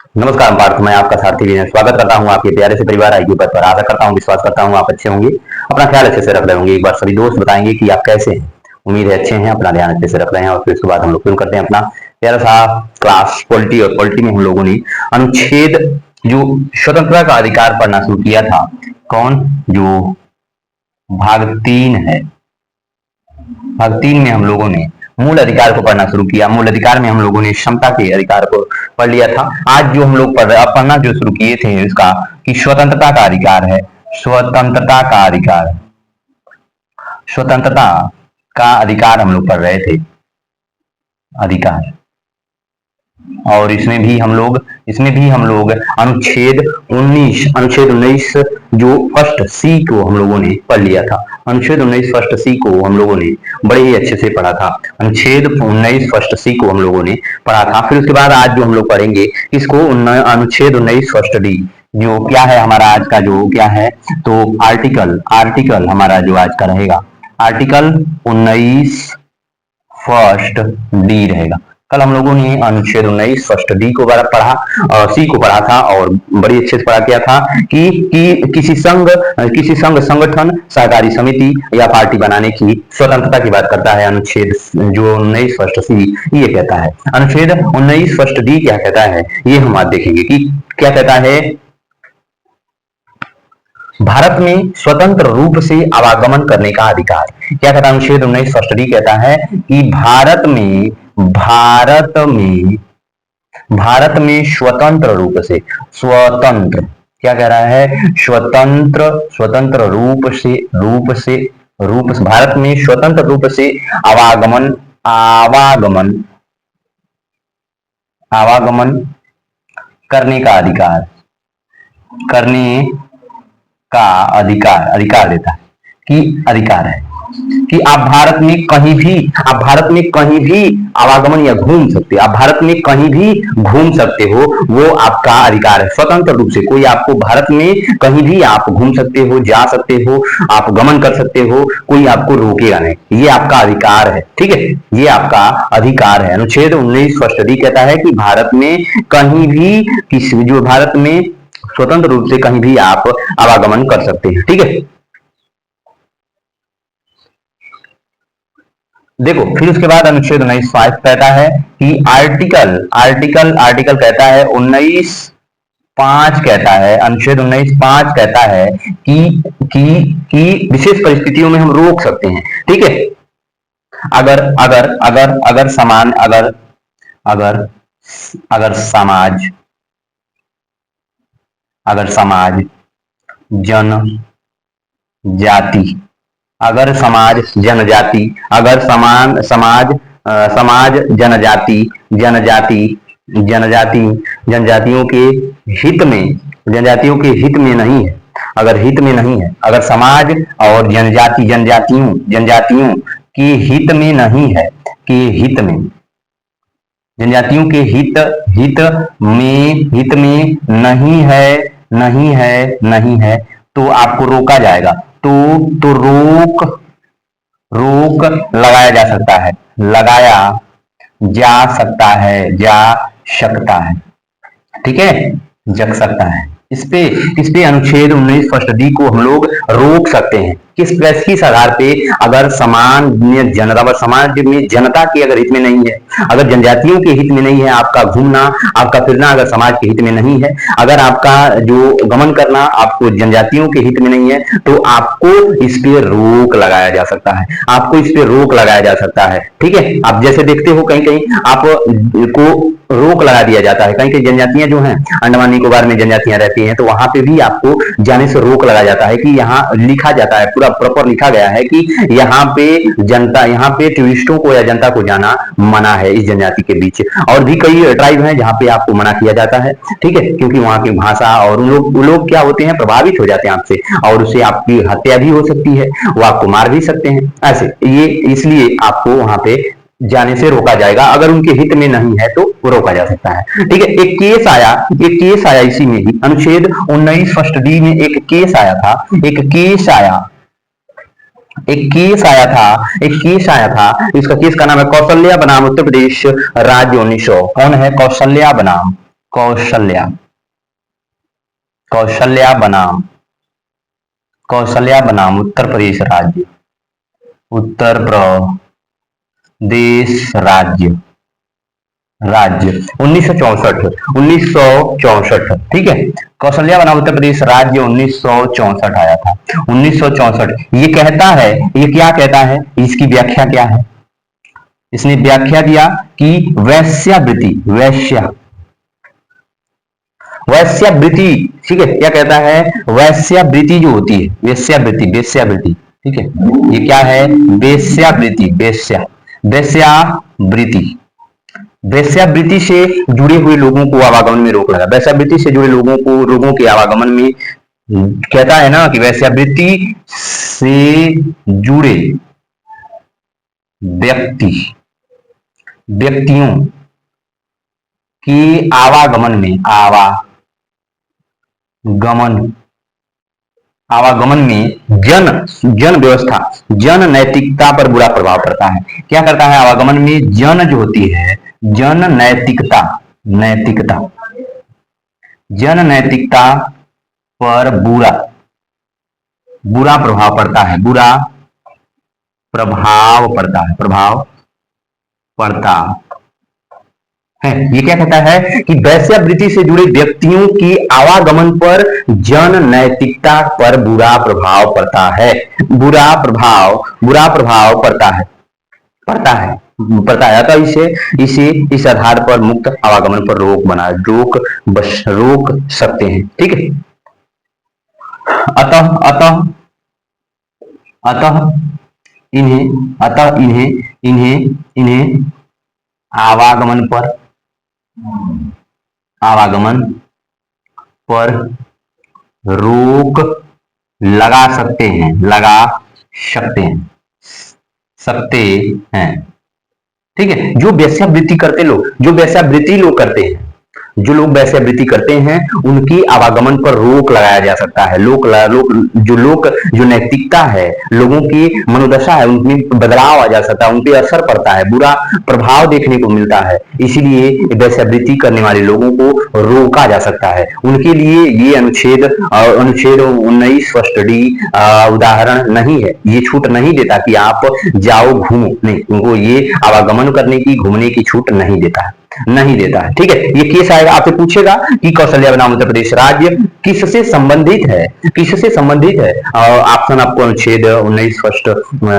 नमस्कार पार्थ, मैं आपका सारथी विनय स्वागत करता हूं आपके प्यारे से परिवार आईक्यू पर। आशा करता हूं, विश्वास करता हूं आप अच्छे होंगे, अपना ख्याल अच्छे से रख रहे होंगे। एक बार सभी दोस्त बताएंगे कि आप कैसे हैं। उम्मीद है अच्छे हैं, अपना ध्यान अच्छे से रख रहे हैं। और फिर उसके बाद हम लोग शुरू करते हैं अपना प्यारा सा क्लास पॉलिटी। और पॉलिटी में हम लोगों ने अनुच्छेद जो स्वतंत्रता का अधिकार पढ़ना शुरू किया था, कौन जो भाग 3 है, भाग 3 में हम लोगों ने मूल अधिकार को पढ़ना शुरू किया। मूल अधिकार में हम लोगों ने क्षमता के अधिकार को पढ़ लिया था। आज जो हम लोग पढ़ना जो शुरू किए थे इसका कि स्वतंत्रता का अधिकार है। स्वतंत्रता का अधिकार, स्वतंत्रता का अधिकार हम लोग पढ़ रहे थे, अधिकार। और इसमें भी हम लोग अनुच्छेद 19 जो फर्स्ट सी को हम लोगों ने पढ़ लिया था। अनुच्छेद 19 फर्स्ट सी को हम लोगों ने बड़े ही अच्छे से पढ़ा था। अनुच्छेद 19 फर्स्ट सी को हम लोगों ने पढ़ा था। फिर उसके बाद आज जो हम लोग पढ़ेंगे इसको अनुच्छेद 19 फर्स्ट डी, जो क्या है हमारा आज का जो क्या है, तो आर्टिकल हमारा जो आज का रहेगा आर्टिकल 19 फर्स्ट डी रहेगा। कल हम लोगों ने अनुच्छेद 19 फर्स्ट डी को पढ़ा और सी को पढ़ा था और बड़ी अच्छे से पढ़ा किया था कि किसी संघ संगठन सहकारी समिति या पार्टी बनाने की स्वतंत्रता की बात करता है। अनुच्छेद जो 19 फर्स्ट सी ये कहता है। अनुच्छेद 19 फर्स्ट डी क्या कहता है ये हम आज देखेंगे कि क्या कहता है। भारत में स्वतंत्र रूप से आवागमन करने का अधिकार क्या कहता है। अनुच्छेद 19 फर्स्ट डी कहता है कि भारत में स्वतंत्र रूप से, स्वतंत्र क्या कह रहा है, स्वतंत्र रूप से भारत में स्वतंत्र रूप से आवागमन करने का अधिकार देता है कि अधिकार है कि आप भारत में कहीं भी आवागमन या घूम सकते, आप भारत में कहीं भी घूम सकते हो, वो आपका अधिकार है। स्वतंत्र रूप से कोई आपको भारत में कहीं भी आप घूम सकते हो, जा सकते हो, आप गमन कर सकते हो, कोई आपको रोकेगा नहीं, ये आपका अधिकार है। ठीक है, ये आपका अधिकार है। अनुच्छेद 19 फर्स्ट डी कहता है कि भारत में कहीं भी भारत में स्वतंत्र रूप से कहीं भी आप आवागमन कर सकते हैं। ठीक है, देखो फिर उसके बाद अनुच्छेद 19 कहता है कि आर्टिकल कहता है 19(5) कहता है, अनुच्छेद 19(5) कहता है कि विशेष परिस्थितियों में हम रोक सकते हैं। ठीक है, अगर समाज जनजाति, जनजातियों के हित में नहीं है, अगर समाज और जनजातियों के हित में नहीं है, जनजातियों के हित में नहीं है तो आपको रोका जाएगा। तो रोक लगाया जा सकता है। ठीक है, जग सकता है। इस पे अनुच्छेद 19 फर्स्ट डी को हम लोग रोक सकते हैं। किस आधार पे, अगर समाज में जनता के अगर हित में नहीं है, अगर जनजातियों के हित में नहीं है, आपका घूमना आपका फिरना अगर समाज के हित में नहीं है, अगर आपका जो गमन करना आपको जनजातियों के हित में नहीं है, तो आपको इस पे रोक लगाया जा सकता है। ठीक है, आप जैसे देखते हो कहीं कहीं आप को रोक लगा दिया जाता है। कहीं कहीं जनजातियां जो हैं, अंडमान निकोबार में जनजातियां रहती हैं, तो वहां पे भी आपको जाने से रोक लगा जाता है कि यहाँ लिखा जाता है, पूरा प्रॉपर लिखा गया है कि यहाँ पे टूरिस्टों को या जनता को जाना मना है इस जनजाति के बीच। और भी कई ट्राइब हैं जहाँ पे आपको मना किया जाता है। ठीक है, क्योंकि वहाँ की भाषा और वो लोग क्या होते हैं, प्रभावित हो जाते हैं आपसे और उससे आपकी हत्या भी हो सकती है, वो आपको मार भी सकते हैं। ऐसे ये इसलिए आपको वहां पे जाने से रोका जाएगा। अगर उनके हित में नहीं है तो रोका जा सकता है। ठीक है, एक केस आया इसी में ही, अनुच्छेद 19 फर्स्ट डी में एक केस आया था। इसका केस का नाम है कौशल्या बनाम उत्तर प्रदेश राज्य 1900। कौन है कौशल्या बनाम कौशल्या, कौशल्या बनाम, कौशल्या बनाम उत्तर प्रदेश राज्य, उत्तर प्रदेश राज्य, राज्य 1964, 1964, ठीक है। कौशल्या बनाम उत्तर प्रदेश राज्य 1964 आया था, 1964। ये कहता है, ये क्या कहता है, इसकी व्याख्या क्या है, इसने व्याख्या दिया कि वैश्यावृत्ति, वैश्यावृत्ति, ठीक है, क्या कहता है, वैश्यावृत्ति जो होती है, वेश्यावृत्ति, वेश्यावृत्ति, ठीक है, ये क्या है, वेश्यावृत्ति, वेश्यावृत्ति, वेश्यावृत्ति से जुड़े हुए लोगों को आवागमन में रोक लगा, वेश्यावृत्ति से जुड़े लोगों को, लोगों के आवागमन में, कहता है ना कि वेश्यावृत्ति से जुड़े व्यक्तियों के आवागमन में, आवागमन में जन व्यवस्था, जन नैतिकता पर बुरा प्रभाव पड़ता है। क्या करता है, आवागमन में जन जो होती है, जन नैतिकता, जन नैतिकता पर बुरा प्रभाव पड़ता है, बुरा प्रभाव पड़ता है। ये क्या कहता है कि वेश्यावृत्ति से जुड़े व्यक्तियों के आवागमन पर जन नैतिकता पर बुरा प्रभाव पड़ता है, बुरा प्रभाव पड़ता है। अतः इसे इस आधार पर मुक्त आवागमन पर रोक सकते हैं, ठीक है। अतः इन्हें आवागमन पर रोक लगा सकते हैं, ठीक है। जो वेश्यावृत्ति लोग करते हैं, जो लोग वैश्यावृत्ति करते हैं, उनकी आवागमन पर रोक लगाया जा सकता है। जो नैतिकता है, लोगों की मनोदशा है, उनमें बदलाव आ जा सकता है, उन पर असर पड़ता है, बुरा प्रभाव देखने को मिलता है। इसीलिए वैश्यावृत्ति करने वाले लोगों को रोका जा सकता है। उनके लिए ये अनुच्छेद 19 उदाहरण नहीं है, ये छूट नहीं देता कि आप जाओ घूमो, नहीं, उनको ये आवागमन करने की, घूमने की छूट नहीं देता है, ठीक है। ये केस आएगा, आपसे पूछेगा कि कौशल्या बनाम उत्तर प्रदेश राज्य किससे संबंधित है, ऑप्शन आपको अनुच्छेद 19 फर्स्ट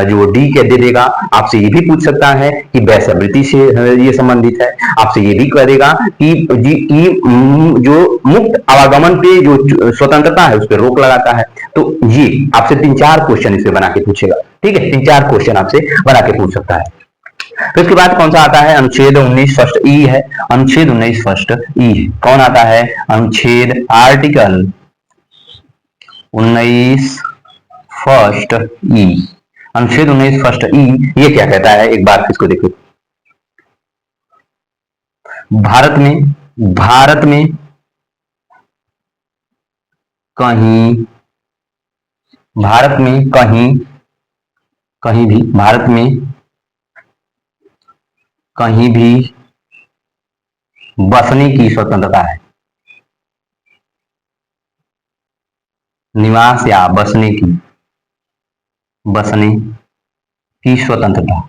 जो डी के दे देगा। आपसे ये भी पूछ सकता है कि वैश्यावृत्ति से ये संबंधित है, आपसे ये भी करेगा कि जो मुक्त आवागमन पे जो स्वतंत्रता है उस पर रोक लगाता है। तो ये आपसे 3-4 क्वेश्चन इसे बना के पूछेगा, ठीक है, 3-4 क्वेश्चन आपसे बना के पूछ सकता है। फिर इसके बाद कौन सा आता है, अनुच्छेद 19 फर्स्ट ई है, अनुच्छेद 19 फर्स्ट ई है। कौन आता है, अनुच्छेद आर्टिकल 19 फर्स्ट ई, अनुच्छेद 19 फर्स्ट ई, ये क्या कहता है, एक बार इसको देखो। भारत में कहीं भी बसने की स्वतंत्रता है, निवास या बसने की स्वतंत्रता।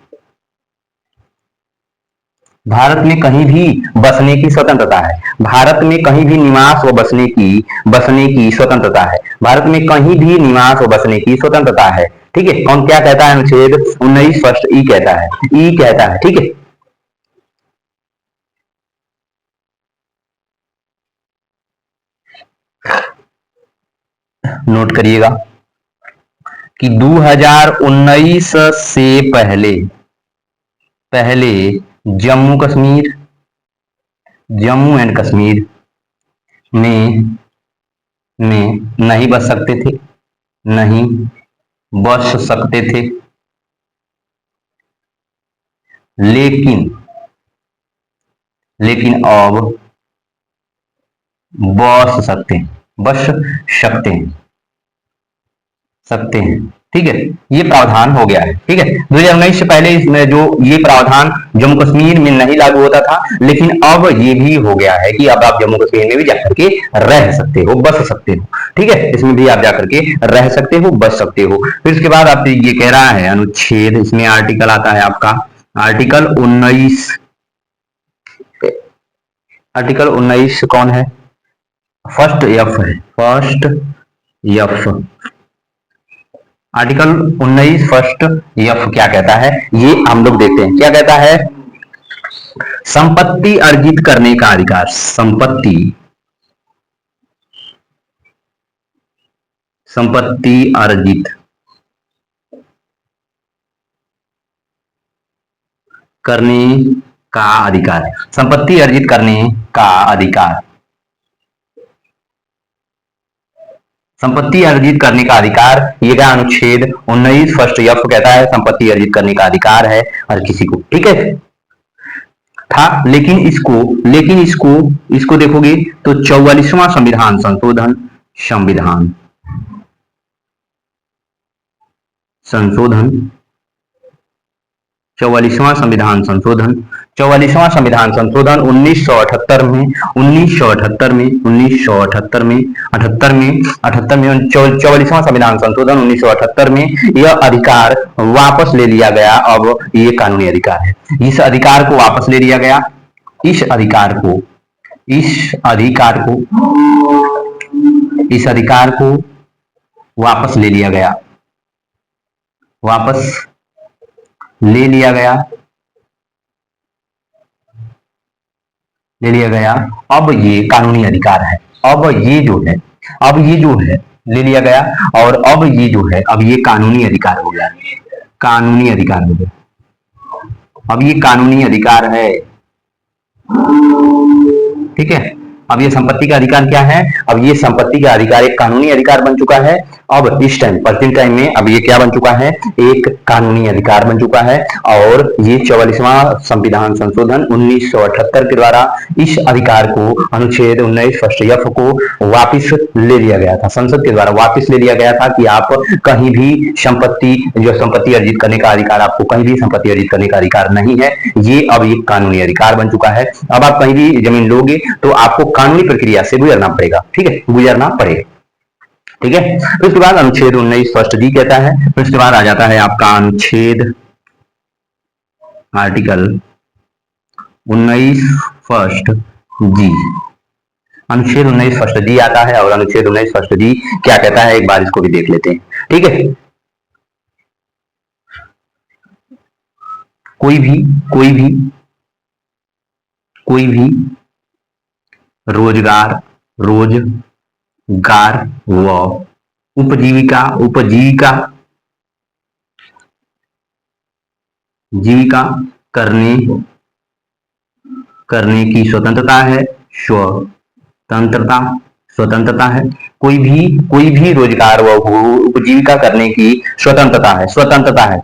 भारत में कहीं भी बसने की स्वतंत्रता है, भारत में कहीं भी निवास व बसने की स्वतंत्रता है, भारत में कहीं भी निवास व बसने की स्वतंत्रता है, ठीक है। कौन क्या कहता है, अनुच्छेद 19 फर्स्ट ई कहता है, ठीक है। नोट करिएगा कि 2019 से पहले जम्मू एंड कश्मीर में नहीं बस सकते थे, लेकिन अब बस सकते हैं, ठीक है, ये प्रावधान हो गया है। ठीक है, 2019 से पहले इसमें जो ये प्रावधान जम्मू कश्मीर में नहीं लागू होता था, लेकिन अब ये भी हो गया है कि अब आप जम्मू कश्मीर में भी जाकर के रह सकते हो, बस सकते हो। ठीक है, इसमें भी आप जाकर के रह सकते हो, बस सकते हो। फिर उसके बाद आप ये कह रहा है अनुच्छेद, इसमें आर्टिकल आता है आपका आर्टिकल 19। आर्टिकल 19 कौन है? फर्स्ट एफ है, first F. Article 19 first F क्या कहता है, ये हम लोग देखते हैं। क्या कहता है? संपत्ति अर्जित करने का अधिकार, संपत्ति, संपत्ति अर्जित करने का अधिकार, संपत्ति अर्जित करने का अधिकार, संपत्ति अर्जित करने का अधिकार, ये क्या अनुच्छेद 19 फर्स्ट एफ कहता है संपत्ति अर्जित करने का अधिकार है हर किसी को। ठीक है, था, लेकिन इसको देखोगे तो 44वां संविधान संशोधन, संविधान संशोधन 44वां संविधान संशोधन, 44वां संविधान संशोधन 1978 में, 1978 में, 1978 में, 78 में, 78 में 44वां संविधान संशोधन 1978 में यह अधिकार वापस ले लिया गया। अब ये कानूनी अधिकार है, इस अधिकार को वापस ले लिया गया, इस अधिकार को, इस अधिकार को, इस अधिकार को वापस ले लिया गया, वापस ले लिया गया, ले लिया गया। अब ये कानूनी अधिकार है, अब ये जो है, अब ये जो है ले लिया गया, और अब ये जो है, अब ये कानूनी अधिकार हो गया, कानूनी अधिकार हो गया, अब ये कानूनी अधिकार है। ठीक है, अब ये संपत्ति का अधिकार क्या है? अब ये संपत्ति का अधिकार एक कानूनी अधिकार बन चुका है। अब इस टाइम प्रेजेंट टाइम में अब ये क्या बन चुका है? एक कानूनी अधिकार बन चुका है। और ये 44वां संविधान संशोधन 1978 के द्वारा इस अधिकार को, अनुच्छेद 19 फर्स्ट एफ को वापिस ले लिया गया था, संसद के द्वारा वापिस ले लिया गया था कि आप कहीं भी संपत्ति, जो संपत्ति अर्जित करने का अधिकार, आपको कहीं भी संपत्ति अर्जित करने का अधिकार नहीं है। ये अब ये कानूनी अधिकार बन चुका है। अब आप कहीं भी जमीन लोगे तो आपको कानूनी प्रक्रिया से गुजरना पड़ेगा। ठीक है, गुजरना पड़ेगा। ठीक है, फिर उसके बाद अनुच्छेद 19 फर्स्ट डी कहता है, फिर उसके बाद आ जाता है आपका अनुच्छेद, आर्टिकल 19 फर्स्ट जी, अनुच्छेद 19 फर्स्ट जी आता है। और अनुच्छेद 19 फर्स्ट जी क्या कहता है, एक बार इसको भी देख लेते हैं। ठीक है, कोई भी कोई भी कोई भी रोजगार, रोजगार व उपजीविका, उपजीविका, जीविका करने, करने की स्वतंत्रता है, स्वतंत्रता, स्वतंत्रता है। कोई भी रोजगार व उपजीविका करने की स्वतंत्रता है, स्वतंत्रता है,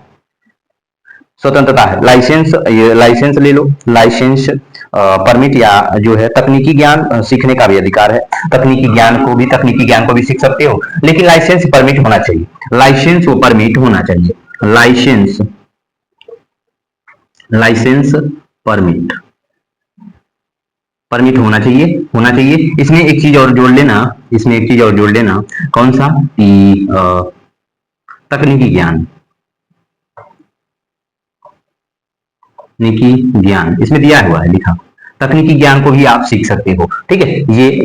स्वतंत्रता है। लाइसेंस, ये लाइसेंस ले लो, लाइसेंस, परमिट, या जो है तकनीकी ज्ञान सीखने का भी अधिकार है। तकनीकी ज्ञान को भी सीख सकते हो, लेकिन लाइसेंस परमिट होना चाहिए, लाइसेंस वो परमिट होना चाहिए, लाइसेंस, लाइसेंस परमिट, परमिट होना चाहिए, होना चाहिए। इसमें एक चीज और जोड़ लेना, इसमें एक चीज और जोड़ लेना, कौन सा? तकनीकी ज्ञान, तकनीकी ज्ञान इसमें दिया हुआ है, लिखा, तकनीकी ज्ञान को भी आप सीख सकते हो। ठीक है,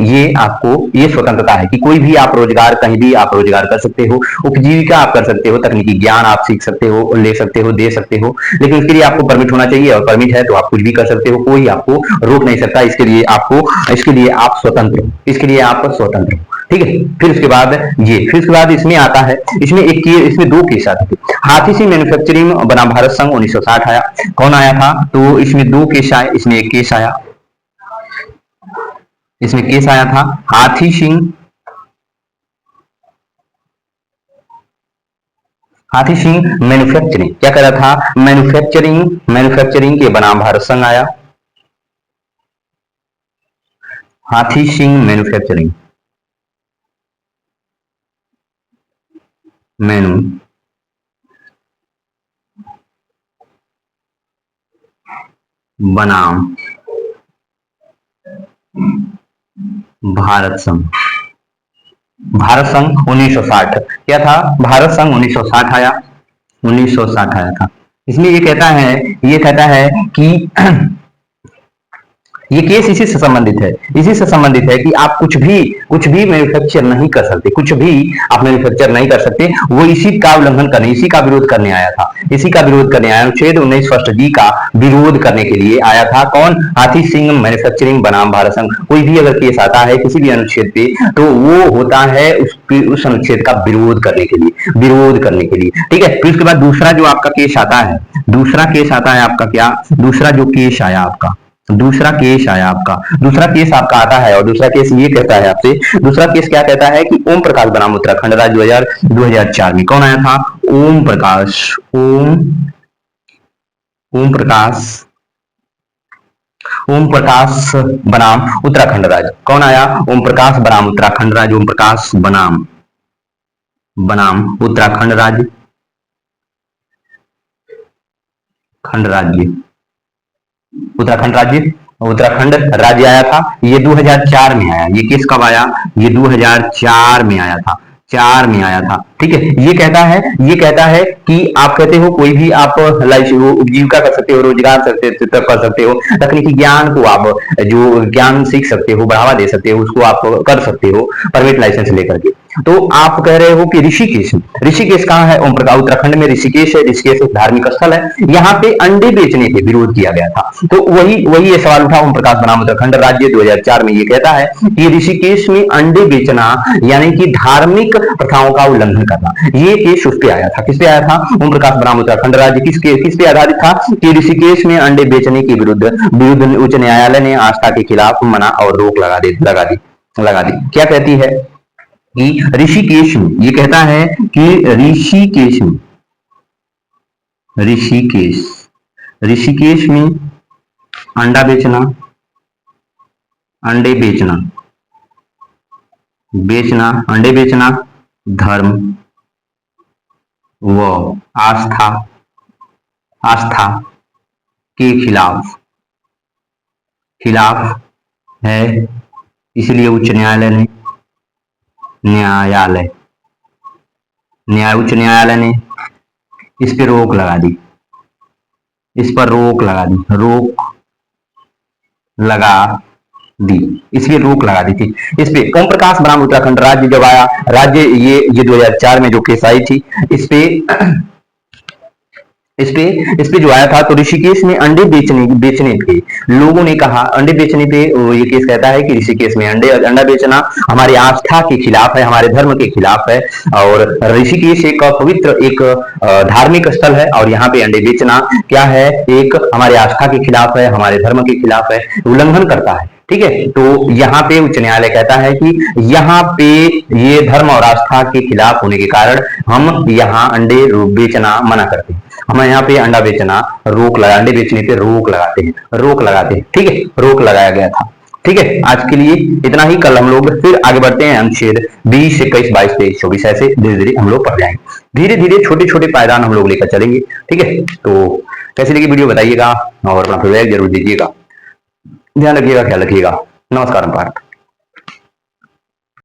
ये आपको ये स्वतंत्रता है कि कोई भी आप रोजगार, कहीं भी आप रोजगार कर सकते हो, उपजीविका आप कर सकते हो, तकनीकी ज्ञान आप सीख सकते हो, ले सकते हो, दे सकते हो, लेकिन उसके लिए आपको परमिट होना चाहिए। और परमिट है तो आप कुछ भी कर सकते हो, कोई आपको रोक नहीं सकता। इसके लिए आपको, इसके लिए आप स्वतंत्र हो, इसके लिए आप स्वतंत्र हो। ठीक है, फिर उसके बाद ये, फिर उसके बाद इसमें आता है, इसमें एक, इसमें दो केस आते थे। हाथी सिंह मैन्युफैक्चरिंग बनाम भारत संघ 1960 आया। कौन आया था? तो इसमें दो केस आए, इसमें एक केस आया, इसमें केस आया था हाथी सिंह, हाथी सिंह मैन्युफैक्चरिंग, क्या कर रहा था? मैन्युफैक्चरिंग, मैन्युफैक्चरिंग के बनाम भारत संघ आया। हाथी सिंह मैन्युफैक्चरिंग, मैन्युफैक्चरिंग बनाम भारत संघ। भारत संघ 1960 क्या था? भारत संघ 1960 आया, 1960 आया था। इसमें ये कहता है कि ये केस इसी से संबंधित है, इसी से संबंधित है कि आप कुछ भी मैन्युफैक्चर नहीं कर सकते, कुछ भी आप मैन्युफैक्चर नहीं कर सकते। वो इसी का उल्लंघन करने, इसी का विरोध करने आया था, इसी का विरोध करने आया। अनुच्छेद 19 फर्स्ट जी का विरोध करने के लिए आया था। कौन? हाथी सिंह मैन्युफैक्चरिंग बनाम भारत संघ। कोई भी अगर केस आता है किसी भी अनुच्छेद पे, तो वो होता है उस अनुच्छेद का विरोध करने के लिए, विरोध करने के लिए। ठीक है। फिर उसके बाद दूसरा जो आपका केस आता है, दूसरा केस आता है आपका क्या? दूसरा जो केस आया आपका, दूसरा केस आया आपका, दूसरा केस आपका आता है, और दूसरा केस ये कहता है आपसे, दूसरा केस क्या कहता है कि ओम प्रकाश बनाम उत्तराखंड राज्य 2004 में कौन आया था? ओम प्रकाश, ओम प्रकाश, ओम प्रकाश बनाम उत्तराखंड राज्य। कौन आया? ओम प्रकाश बनाम उत्तराखंड राज्य, ओम प्रकाश बनाम उत्तराखंड राज्य, खंड राज्य, उत्तराखंड राज्य, उत्तराखंड राज्य आया था। ये 2004 में आया। ये केस कब आया? ये 2004 में आया था, 4 में आया था। ठीक है। ये कहता है कि आप कहते हो कोई भी आप उपजीविका कर सकते हो, रोजगार कर सकते हो, तकनीकी ज्ञान को आप जो ज्ञान सीख सकते हो, बढ़ावा दे सकते हो, उसको आप कर सकते हो परमिट लाइसेंस लेकर के। तो आप कह रहे हो कि ऋषिकेश, ऋषिकेश कहाँ है? ओम प्रकाश, उत्तराखंड में ऋषिकेश है। ऋषिकेश एक धार्मिक स्थल है, यहाँ पे अंडे बेचने पे विरोध किया गया था। तो वही वही ये सवाल उठा। ओम प्रकाश बनाम उत्तराखंड राज्य 2004 में ये कहता है कि ऋषिकेश में अंडे बेचना यानी कि धार्मिक प्रथाओं का उल्लंघन करना। ये केस उस पे आया था। किस पे आया था? ओम प्रकाश बनाम उत्तराखंड राज्य। किस पे आधारित था? कि ऋषिकेश में अंडे बेचने के विरुद्ध उच्च न्यायालय ने आस्था के खिलाफ मना और रोक लगा दी। क्या कहती है कि ऋषिकेश में, ये कहता है कि ऋषिकेश में, ऋषिकेश में अंडा बेचना, अंडे बेचना धर्म व आस्था के खिलाफ है। इसलिए उच्च न्यायालय ने उच्च न्यायालय ने इस पे रोक लगा दी, इस पर रोक लगा दी थी। इस पे ओम प्रकाश बनाम उत्तराखंड राज्य जब आया, राज्य ये 2004 में जो केस आई थी, इस पे जो आया था, तो ऋषिकेश में अंडे बेचने पे लोगों ने कहा, अंडे बेचने पे ये केस कहता है कि ऋषिकेश में अंडा बेचना हमारी आस्था के खिलाफ है, हमारे धर्म के खिलाफ है। और ऋषिकेश एक पवित्र, एक धार्मिक स्थल है, और यहाँ पे अंडे बेचना क्या है? एक हमारी आस्था के खिलाफ है, हमारे धर्म के खिलाफ है, उल्लंघन करता है। ठीक है। तो यहाँ पे उच्च न्यायालय कहता है कि यहाँ पे ये धर्म और आस्था के खिलाफ होने के कारण हम यहाँ अंडे बेचना मना करते हैं। हम यहाँ पे अंडा बेचना अंडे बेचने पे रोक लगाते हैं। ठीक है। रोक लगाया गया था। ठीक है। आज के लिए इतना ही। कल हम लोग फिर आगे बढ़ते हैं। अनुच्छेद 20, 21, 22, 23, 24 ऐसे धीरे धीरे हम लोग पढ़ जाएंगे। धीरे धीरे छोटे छोटे पायदान हम लोग लेकर चलेंगे। ठीक है। तो कैसी लगी वीडियो बताइएगा, और अपना फीडबैक जरूर दीजिएगा। ध्यान रखिएगा, ख्याल रखिएगा। नमस्कार।